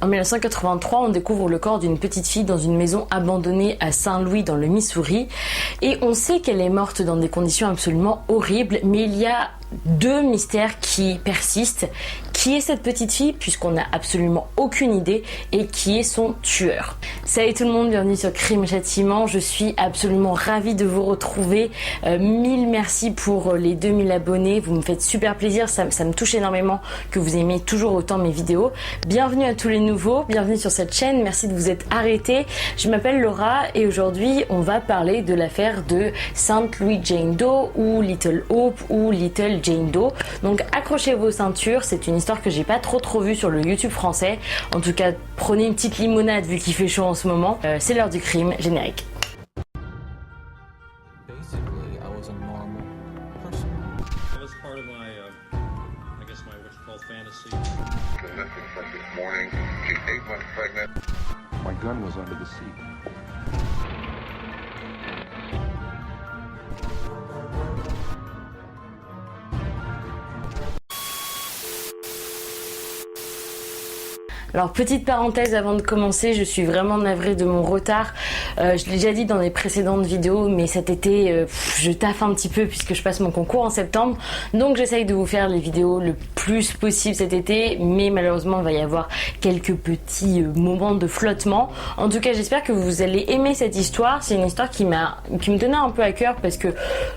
En 1983, on découvre le corps d'une petite fille dans une maison abandonnée à Saint-Louis dans le Missouri. Et on sait qu'elle est morte dans des conditions absolument horribles, mais il y a deux mystères qui persistent. Qui est cette petite fille, puisqu'on n'a absolument aucune idée, et qui est son tueur. Salut tout le monde, bienvenue sur Crime Châtiment. Je suis absolument ravie de vous retrouver. Mille merci pour les 2000 abonnés, vous me faites super plaisir, ça me touche énormément que vous aimez toujours autant mes vidéos. Bienvenue à tous les nouveaux, bienvenue sur cette chaîne, merci de vous être arrêtés. Je m'appelle Laura et aujourd'hui on va parler de l'affaire de St. Louis Jane Doe ou Little Hope ou Little Jane Doe. Donc accrochez vos ceintures, c'est une histoire que j'ai pas trop vue sur le YouTube français. En tout cas, prenez une petite limonade vu qu'il fait chaud en ce moment. C'est l'heure du crime, générique. My gun was under the seat. Alors petite parenthèse avant de commencer, je suis vraiment navrée de mon retard. Je l'ai déjà dit dans les précédentes vidéos, mais cet été je taffe un petit peu puisque je passe mon concours en septembre. Donc j'essaye de vous faire les vidéos le plus possible cet été, mais malheureusement il va y avoir quelques petits moments de flottement. En tout cas j'espère que vous allez aimer cette histoire. C'est une histoire qui me tenait un peu à cœur parce que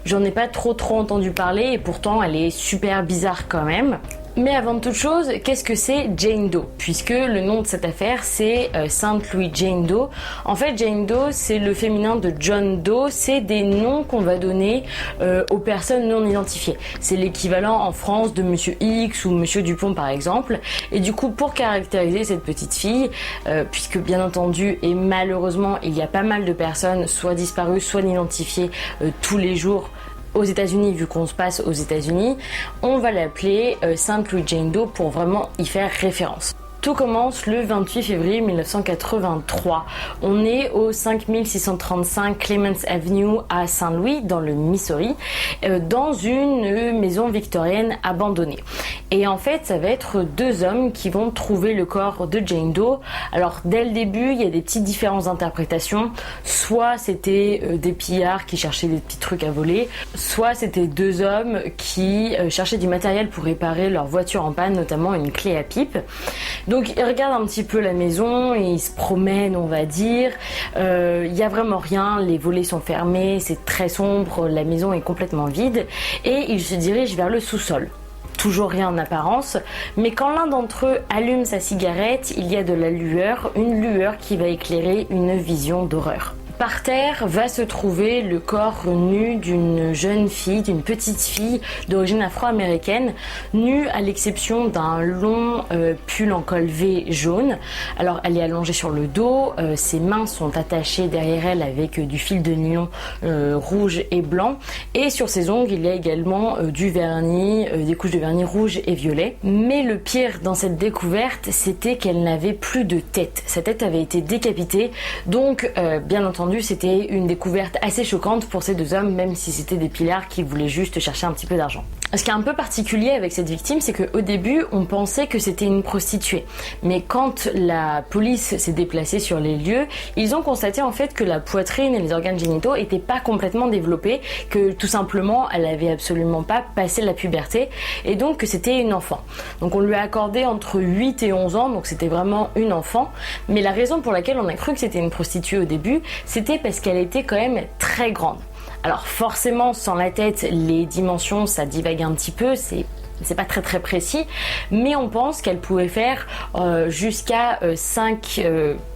j'en ai pas trop entendu parler et pourtant elle est super bizarre quand même. Mais avant de toute chose, qu'est-ce que c'est Jane Doe? Puisque le nom de cette affaire c'est St. Louis Jane Doe. En fait Jane Doe c'est le féminin de John Doe, c'est des noms qu'on va donner aux personnes non identifiées. C'est l'équivalent en France de Monsieur X ou Monsieur Dupont par exemple. Et du coup pour caractériser cette petite fille, puisque bien entendu et malheureusement il y a pas mal de personnes soit disparues soit identifiées tous les jours aux États-Unis, vu qu'on se passe aux États-Unis, on va l'appeler St. Louis Jane Doe pour vraiment y faire référence. Tout commence le 28 février 1983. On est au 5635 Clements Avenue à Saint-Louis, dans le Missouri, dans une maison victorienne abandonnée. Et en fait, ça va être deux hommes qui vont trouver le corps de Jane Doe. Alors, dès le début, il y a des petites différences d'interprétation. Soit c'était des pillards qui cherchaient des petits trucs à voler, soit c'était deux hommes qui cherchaient du matériel pour réparer leur voiture en panne, notamment une clé à pipe. Donc ils regardent un petit peu la maison, ils se promènent on va dire, il y a vraiment rien, les volets sont fermés, c'est très sombre, la maison est complètement vide et ils se dirigent vers le sous-sol. Toujours rien en apparence, mais quand l'un d'entre eux allume sa cigarette, il y a de la lueur, une lueur qui va éclairer une vision d'horreur. Par terre va se trouver le corps nu d'une jeune fille, d'une petite fille d'origine afro-américaine, nue à l'exception d'un long pull en col V jaune. Alors elle est allongée sur le dos, ses mains sont attachées derrière elle avec du fil de nylon rouge et blanc, et sur ses ongles il y a également du vernis, des couches de vernis rouge et violet. Mais le pire dans cette découverte, c'était qu'elle n'avait plus de tête. Sa tête avait été décapitée, donc bien entendu c'était une découverte assez choquante pour ces deux hommes, même si c'était des pillards qui voulaient juste chercher un petit peu d'argent. Ce qui est un peu particulier avec cette victime, c'est qu'au début on pensait que c'était une prostituée, mais quand la police s'est déplacée sur les lieux, ils ont constaté en fait que la poitrine et les organes génitaux étaient pas complètement développés, que tout simplement elle avait absolument pas passé la puberté et donc que c'était une enfant. Donc on lui a accordé entre 8 et 11 ans, donc c'était vraiment une enfant, mais la raison pour laquelle on a cru que c'était une prostituée au début, c'était parce qu'elle était quand même très grande. Alors forcément, sans la tête, les dimensions, ça divague un petit peu, c'est pas très précis, mais on pense qu'elle pouvait faire jusqu'à 5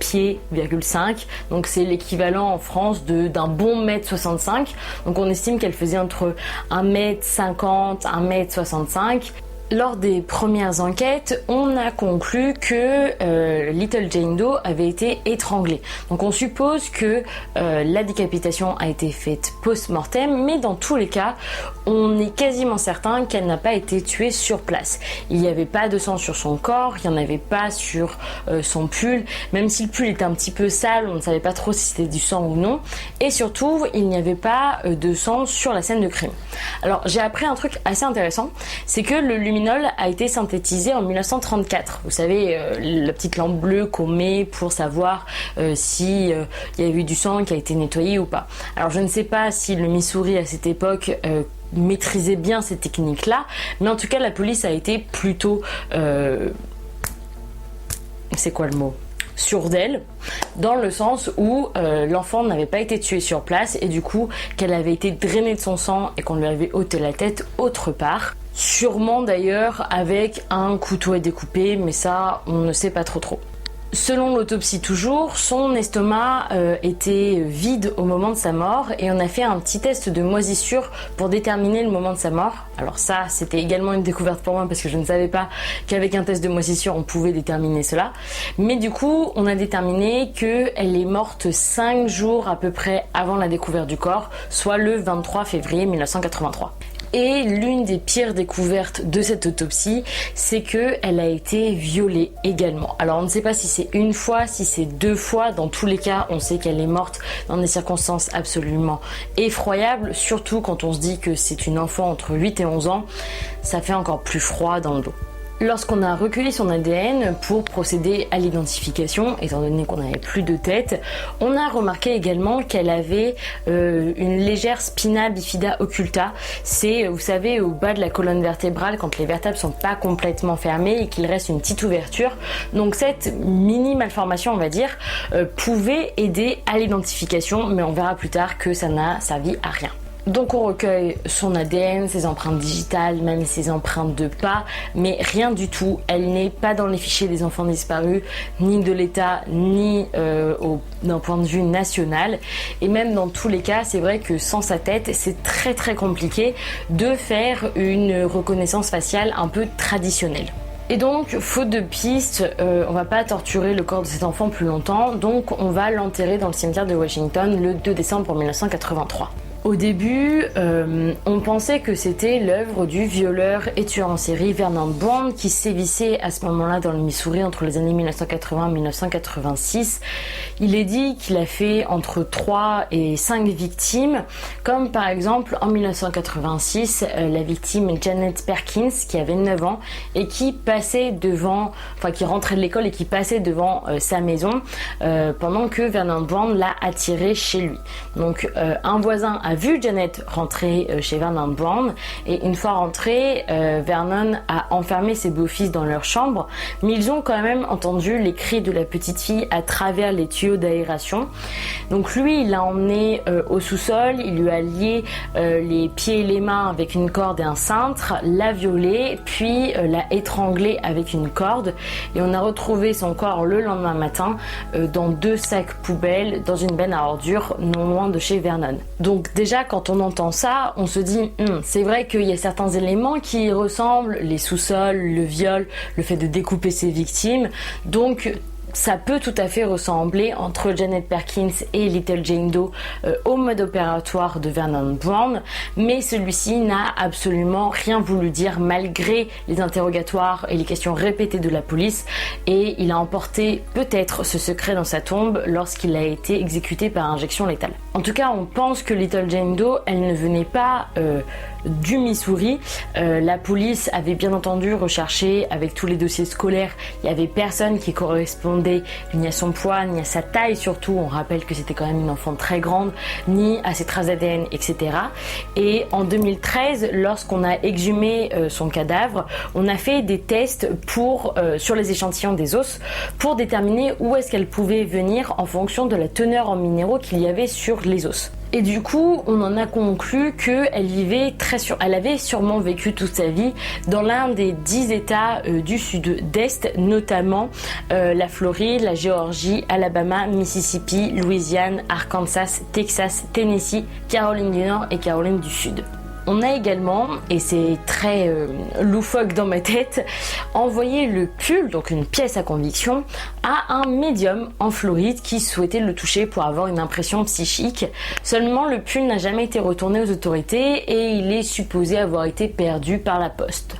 pieds, 5, donc c'est l'équivalent en France d'un bon 1m65, donc on estime qu'elle faisait entre 1m50, 1m65. Lors des premières enquêtes, on a conclu que Little Jane Doe avait été étranglée. Donc on suppose que la décapitation a été faite post-mortem, mais dans tous les cas, on est quasiment certain qu'elle n'a pas été tuée sur place. Il n'y avait pas de sang sur son corps, il n'y en avait pas sur son pull, même si le pull était un petit peu sale, on ne savait pas trop si c'était du sang ou non. Et surtout, il n'y avait pas de sang sur la scène de crime. Alors j'ai appris un truc assez intéressant, c'est que le luminosité luminol a été synthétisé en 1934. Vous savez, la petite lampe bleue qu'on met pour savoir si il y a eu du sang qui a été nettoyé ou pas. Alors je ne sais pas si le Missouri à cette époque maîtrisait bien ces techniques-là, mais en tout cas la police a été plutôt... c'est quoi le mot ? Sûre d'elle, dans le sens où l'enfant n'avait pas été tué sur place et du coup qu'elle avait été drainée de son sang et qu'on lui avait ôté la tête autre part. Sûrement d'ailleurs avec un couteau à découper, mais ça on ne sait pas trop. Selon l'autopsie toujours, son estomac était vide au moment de sa mort et on a fait un petit test de moisissure pour déterminer le moment de sa mort. Alors ça, c'était également une découverte pour moi parce que je ne savais pas qu'avec un test de moisissure, on pouvait déterminer cela. Mais du coup, on a déterminé qu'elle est morte 5 jours à peu près avant la découverte du corps, soit le 23 février 1983. Et l'une des pires découvertes de cette autopsie, c'est qu'elle a été violée également. Alors on ne sait pas si c'est une fois, si c'est 2 fois. Dans tous les cas, on sait qu'elle est morte dans des circonstances absolument effroyables. Surtout quand on se dit que c'est une enfant entre 8 et 11 ans. Ça fait encore plus froid dans le dos. Lorsqu'on a recueilli son ADN pour procéder à l'identification, étant donné qu'on n'avait plus de tête, on a remarqué également qu'elle avait une légère spina bifida occulta. C'est, vous savez, au bas de la colonne vertébrale quand les vertèbres sont pas complètement fermées et qu'il reste une petite ouverture. Donc cette mini malformation, on va dire, pouvait aider à l'identification, mais on verra plus tard que ça n'a servi à rien. Donc on recueille son ADN, ses empreintes digitales, même ses empreintes de pas, mais rien du tout. Elle n'est pas dans les fichiers des enfants disparus, ni de l'État, ni d'un point de vue national. Et même dans tous les cas, c'est vrai que sans sa tête, c'est très compliqué de faire une reconnaissance faciale un peu traditionnelle. Et donc, faute de pistes, on va pas torturer le corps de cet enfant plus longtemps, donc on va l'enterrer dans le cimetière de Washington le 2 décembre 1983. Au début, on pensait que c'était l'œuvre du violeur et tueur en série Vernon Brown qui sévissait à ce moment-là dans le Missouri entre les années 1980 et 1986. Il est dit qu'il a fait entre 3 et 5 victimes, comme par exemple en 1986, la victime Janet Perkins qui avait 9 ans et qui passait devant, enfin qui rentrait de l'école et qui passait devant sa maison pendant que Vernon Brown l'a attirée chez lui. Donc un voisin a vu Janet rentrer chez Vernon Brown et une fois rentré, Vernon a enfermé ses beaux-fils dans leur chambre, mais ils ont quand même entendu les cris de la petite fille à travers les tuyaux d'aération. Donc lui, il l'a emmenée au sous-sol, il lui a lié les pieds et les mains avec une corde et un cintre, l'a violée, puis l'a étranglée avec une corde et on a retrouvé son corps le lendemain matin dans 2 sacs poubelles dans une benne à ordures non loin de chez Vernon. Donc déjà quand on entend ça, on se dit c'est vrai qu'il y a certains éléments qui y ressemblent, les sous-sols, le viol, le fait de découper ses victimes, donc ça peut tout à fait ressembler entre Janet Perkins et Little Jane Doe au mode opératoire de Vernon Brown, mais celui-ci n'a absolument rien voulu dire malgré les interrogatoires et les questions répétées de la police, et il a emporté peut-être ce secret dans sa tombe lorsqu'il a été exécuté par injection létale. En tout cas, on pense que Little Jane Doe, elle ne venait pas du Missouri. La police avait bien entendu recherché avec tous les dossiers scolaires, il n'y avait personne qui correspondait ni à son poids, ni à sa taille surtout, on rappelle que c'était quand même une enfant très grande, ni à ses traces ADN, etc. Et en 2013, lorsqu'on a exhumé son cadavre, on a fait des tests sur les échantillons des os pour déterminer où est-ce qu'elle pouvait venir en fonction de la teneur en minéraux qu'il y avait sur les os. Et du coup, on en a conclu qu'elle avait sûrement vécu toute sa vie dans l'un des 10 États du Sud-Est, notamment la Floride, la Géorgie, Alabama, Mississippi, Louisiane, Arkansas, Texas, Tennessee, Caroline du Nord et Caroline du Sud. On a également, et c'est très loufoque dans ma tête, envoyé le pull, donc une pièce à conviction, à un médium en Floride qui souhaitait le toucher pour avoir une impression psychique. Seulement, le pull n'a jamais été retourné aux autorités et il est supposé avoir été perdu par la poste.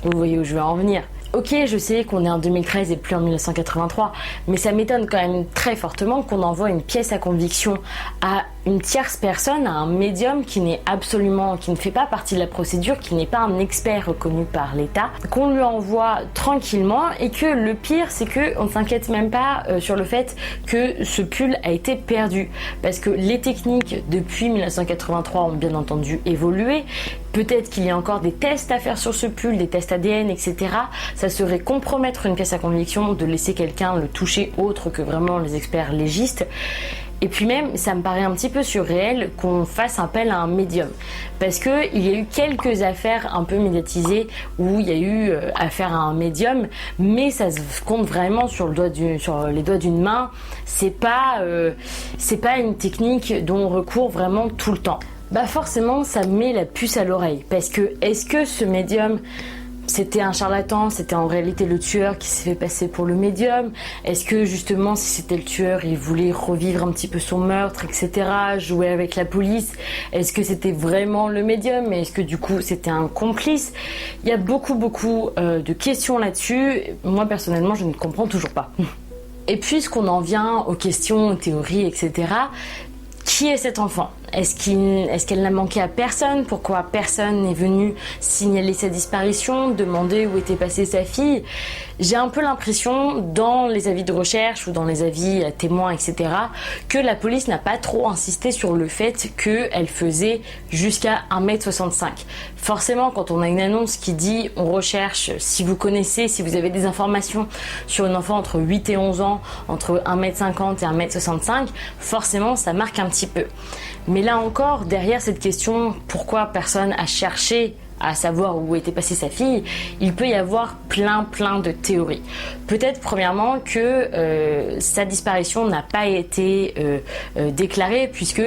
Vous voyez où je veux en venir. Ok, je sais qu'on est en 2013 et plus en 1983, mais ça m'étonne quand même très fortement qu'on envoie une pièce à conviction à une tierce personne, à un médium qui ne fait pas partie de la procédure, qui n'est pas un expert reconnu par l'État, qu'on lui envoie tranquillement et que le pire c'est qu'on ne s'inquiète même pas sur le fait que ce pull a été perdu. Parce que les techniques depuis 1983 ont bien entendu évolué. Peut-être qu'il y a encore des tests à faire sur ce pull, des tests ADN, etc. Ça serait compromettre une pièce à conviction de laisser quelqu'un le toucher autre que vraiment les experts légistes. Et puis même, ça me paraît un petit peu surréel qu'on fasse appel à un médium. Parce que il y a eu quelques affaires un peu médiatisées où il y a eu affaire à un médium, mais ça se compte vraiment sur les doigts d'une main. C'est pas une technique dont on recourt vraiment tout le temps. Bah forcément, ça met la puce à l'oreille. Parce que, est-ce que ce médium, c'était un charlatan, c'était en réalité le tueur qui s'est fait passer pour le médium? Est-ce que justement, si c'était le tueur, il voulait revivre un petit peu son meurtre, etc., jouer avec la police? Est-ce que c'était vraiment le médium? Est-ce que du coup, c'était un complice? Il y a beaucoup de questions là-dessus. Moi, personnellement, je ne comprends toujours pas. Et puisqu'on en vient aux questions, aux théories, etc., qui est cet enfant? Est-ce qu'elle n'a manqué à personne? Pourquoi personne n'est venu signaler sa disparition, demander où était passée sa fille? J'ai un peu l'impression, dans les avis de recherche ou dans les avis à témoins, etc., que la police n'a pas trop insisté sur le fait qu'elle faisait jusqu'à 1m65. Forcément, quand on a une annonce qui dit on recherche, si vous connaissez, si vous avez des informations sur une enfant entre 8 et 11 ans, entre 1m50 et 1m65, forcément ça marque un petit peu. Mais là encore, derrière cette question, pourquoi personne a cherché à savoir où était passée sa fille, il peut y avoir plein de théories. Peut-être premièrement que sa disparition n'a pas été déclarée puisque,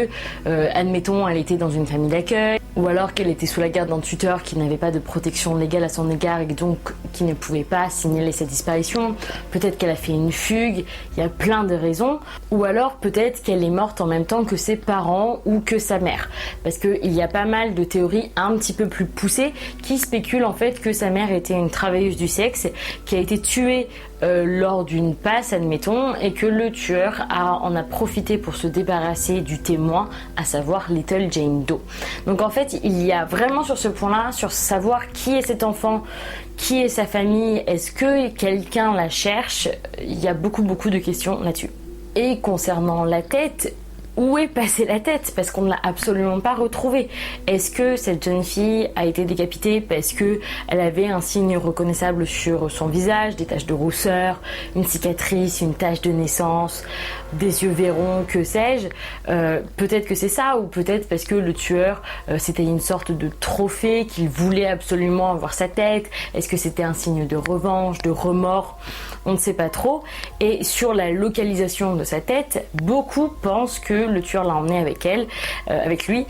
admettons, elle était dans une famille d'accueil, ou alors qu'elle était sous la garde d'un tuteur qui n'avait pas de protection légale à son égard et donc qui ne pouvait pas signaler sa disparition. Peut-être qu'elle a fait une fugue, il y a plein de raisons. Ou alors peut-être qu'elle est morte en même temps que ses parents ou que sa mère. Parce qu'il y a pas mal de théories un petit peu plus poussées qui spéculent en fait que sa mère était une travailleuse du sexe qui a été tuée lors d'une passe, admettons, et que le tueur en a profité pour se débarrasser du témoin, à savoir Little Jane Doe. Donc en fait, il y a vraiment sur ce point-là, sur savoir qui est cet enfant, qui est sa famille, est-ce que quelqu'un la cherche, il y a beaucoup de questions là-dessus. Et concernant la tête, où est passée la tête? Parce qu'on ne l'a absolument pas retrouvée. Est-ce que cette jeune fille a été décapitée parce que elle avait un signe reconnaissable sur son visage, des taches de rousseur, une cicatrice, une tache de naissance, des yeux verrons, que sais-je? Peut-être que c'est ça, ou peut-être parce que le tueur, c'était une sorte de trophée, qu'il voulait absolument avoir sa tête. Est-ce que c'était un signe de revanche, de remords? On ne sait pas trop. Et sur la localisation de sa tête, beaucoup pensent que le tueur l'a emmené avec lui,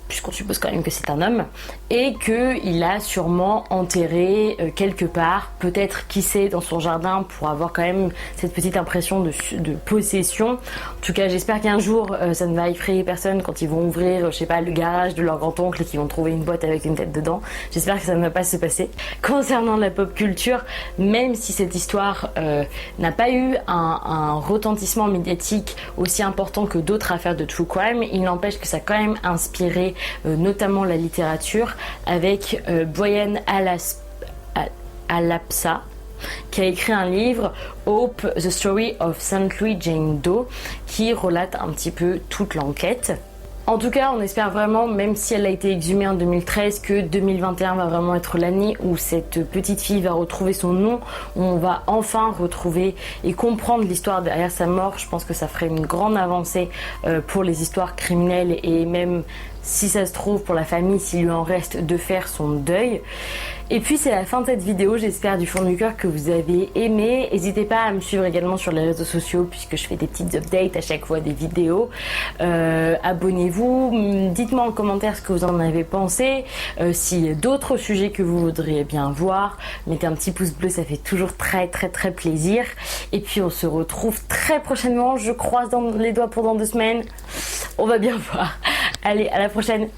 puisqu'on suppose quand même que c'est un homme, et qu'il a sûrement enterré quelque part, peut-être qui sait, dans son jardin, pour avoir quand même cette petite impression de possession. En tout cas, j'espère qu'un jour, ça ne va effrayer personne quand ils vont ouvrir, je sais pas, le garage de leur grand-oncle et qu'ils vont trouver une boîte avec une tête dedans. J'espère que ça ne va pas se passer. Concernant la pop culture, même si cette histoire n'a pas eu un retentissement médiatique aussi important que d'autres affaires de true crime, il n'empêche que ça a quand même inspiré notamment la littérature, avec Brian Alapsa, qui a écrit un livre, Hope, The Story of St. Louis Jane Doe, qui relate un petit peu toute l'enquête. En tout cas, on espère vraiment, même si elle a été exhumée en 2013, que 2021 va vraiment être l'année où cette petite fille va retrouver son nom, où on va enfin retrouver et comprendre l'histoire derrière sa mort. Je pense que ça ferait une grande avancée pour les histoires criminelles et même, si ça se trouve, pour la famille, s'il lui en reste, de faire son deuil. Et puis c'est la fin de cette vidéo, j'espère du fond du cœur que vous avez aimé. N'hésitez pas à me suivre également sur les réseaux sociaux puisque je fais des petites updates à chaque fois des vidéos. Abonnez-vous, dites-moi en commentaire ce que vous en avez pensé, s'il y a d'autres sujets que vous voudriez bien voir. Mettez un petit pouce bleu, ça fait toujours très plaisir. Et puis on se retrouve très prochainement, je croise les doigts pour dans 2 semaines. On va bien voir. Allez, à la prochaine.